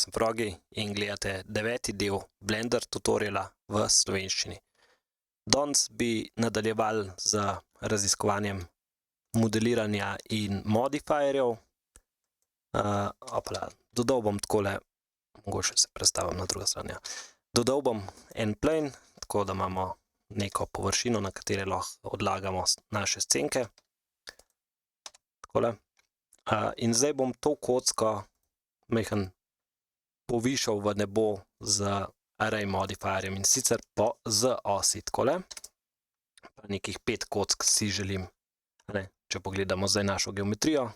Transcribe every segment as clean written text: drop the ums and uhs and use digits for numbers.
jaz sem Frogi in gledate 9. del Blender tutoriala v slovenščini. Danes bi nadaljevali z raziskovanjem modeliranja in modifierjev. Dodal bom takole, mogoče se predstavim na drugo stran, ja. Dodal bom en plane, tako da imamo neko površino, na kateri lahko odlagamo naše scenke. Takole. In zdaj bom to kocko majhen povišal v nebo z array modifierjem in sicer z osi takole. Pa nekih 5 kock si želim. Če pogledamo zdaj našo geometrijo,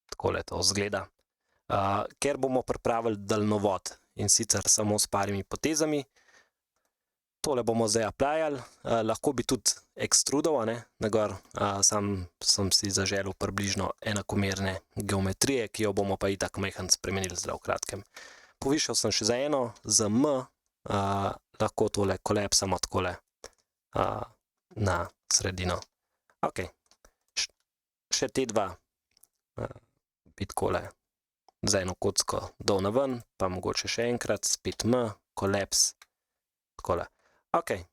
takole to izgleda. Ker bomo pripravili daljnovod in sicer samo s parimi potezami, tole bomo zdaj applyali, lahko bi tudi extrudal, nagor, sam sem si zaželil približno enakomerne geometrije, ki jo bomo pa itak majhen spremenili zdaj v kratkem. Povišal sem še za eno, z M, lahko tole kolapsamo takole na sredino. Ok, še te dva bi takole za eno kocko dol na ven, pa mogoče še enkrat, spet M, kolaps, takole. Ok,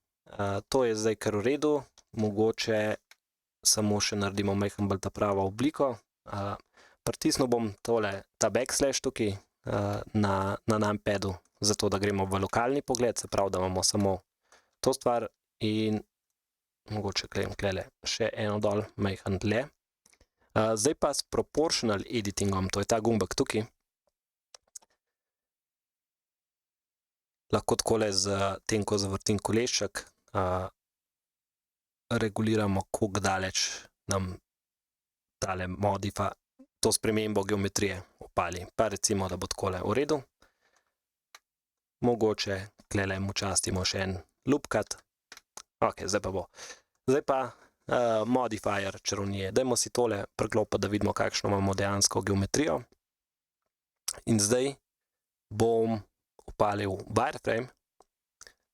to je zdaj kar v redu, mogoče samo še naredimo majhen bolj ta pravo obliko. Pritisnil bom ta backslash tukaj na numpadu, zato da gremo v lokalni pogled, se pravi, da imamo samo to stvar in mogoče klejem tlele še eno dol, majhen dlje. Zdaj pa s proportional editingom, to je ta gumbek tukaj, lahko takole z tem, ko zavrtim kolešček, reguliramo, koliko daleč nam tale to spremembo geometrije opali. Pa recimo, da bo takole v redu. Mogoče tlele počastimo še en loopcut. Ok, zdaj pa bo. Zdaj pa modifier čarovnije. Dajmo si tole priklopiti, da vidimo, kakšno imamo dejansko geometrijo. In zdaj bom upalil wireframe,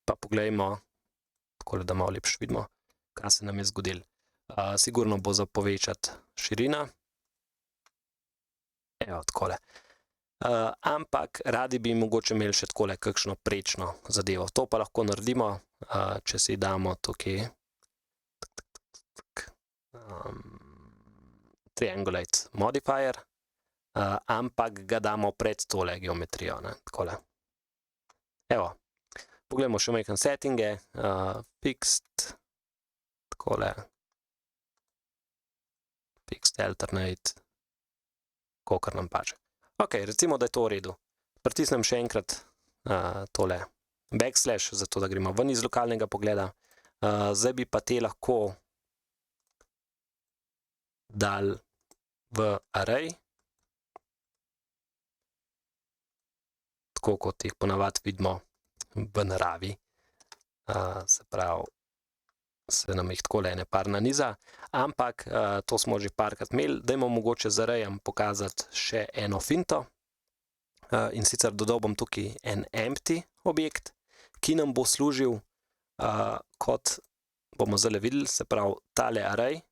pa poglejmo, takole, da malo lepše vidimo, kaj se nam je zgodilo. Sigurno bo za povečati širina. Evo, takole. Ampak radi bi mogoče imeli še takole kakšno prečno zadevo. To pa lahko naredimo, če si damo tukaj triangulate modifier, ampak ga damo pred tole geometrijo, takole. Evo, poglejmo še majhen settinge, fixed, takole, fixed alternate, kakor nam pače. Ok, recimo, da je to v redu. Pritisnem še enkrat tole backslash, zato da gremo ven iz lokalnega pogleda. Zdaj bi pa te lahko dali v array, tako kot jih ponavadi vidimo v naravi. Se pravi, se nam jih takole ene par naniza, ampak to smo že parkrat imeli. Dajmo mogoče z arrayem pokazati še eno finto. In sicer dodal bom tukaj en empty objekt, ki nam bo služil, kot bomo zdaj videli, se pravi, tale array,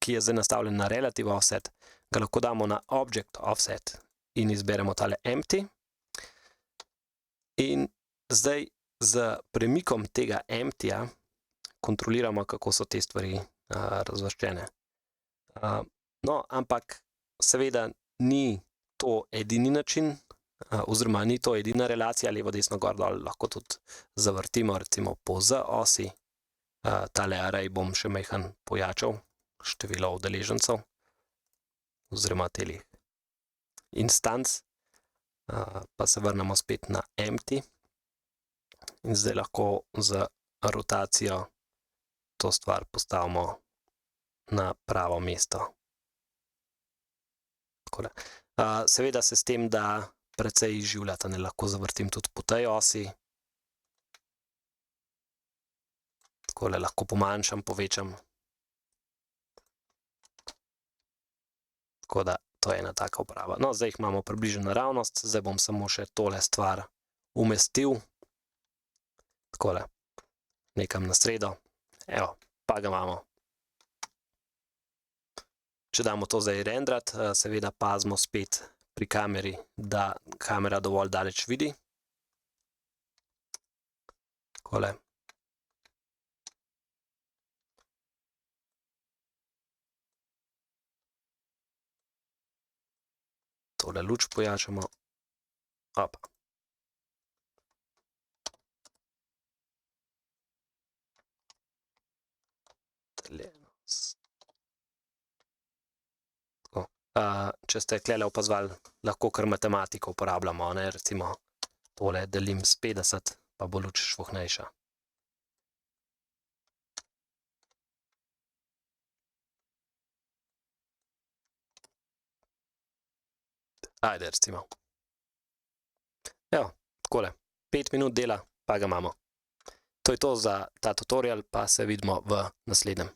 ki je zdaj nastavljen na relative offset, ga lahko damo na object offset in izberemo tale empty. In zdaj z premikom tega emptyja kontroliramo, kako so te stvari razvrščene. No, ampak seveda ni to edini način, oziroma ni to edina relacija, levo, desno, gor, dol, lahko tudi zavrtimo, recimo po z osi. Tale array bom še majhen pojačal, število udeležencev, oziroma telih instanc. Pa se vrnemo spet na empty. In zdaj lahko z rotacijo to stvar postavimo na pravo mesto. Takole. Seveda se s tem da precej izživljati, lahko zavrtim tudi po tej osi. Takole lahko pomanjšam, povečam. Tako da to je ena taka uprava. No, zdaj jih imamo približno naravnost, zdaj bom samo še tole stvar umestil. Takole, nekam na sredo. Evo, pa ga imamo. Če damo to zdaj renderat, seveda pazimo spet pri kameri, da kamera dovolj daleč vidi. Takole. Tole luč pojačamo. Opa. Če ste tlele opazovali, lahko kar matematiko uporabljamo, ne, recimo tole delim s 50, pa bo luč švohnejša. Ajde, recimo. Evo, takole, 5 minut dela, pa ga imamo. To je to za ta tutorial, pa se vidimo v naslednjem.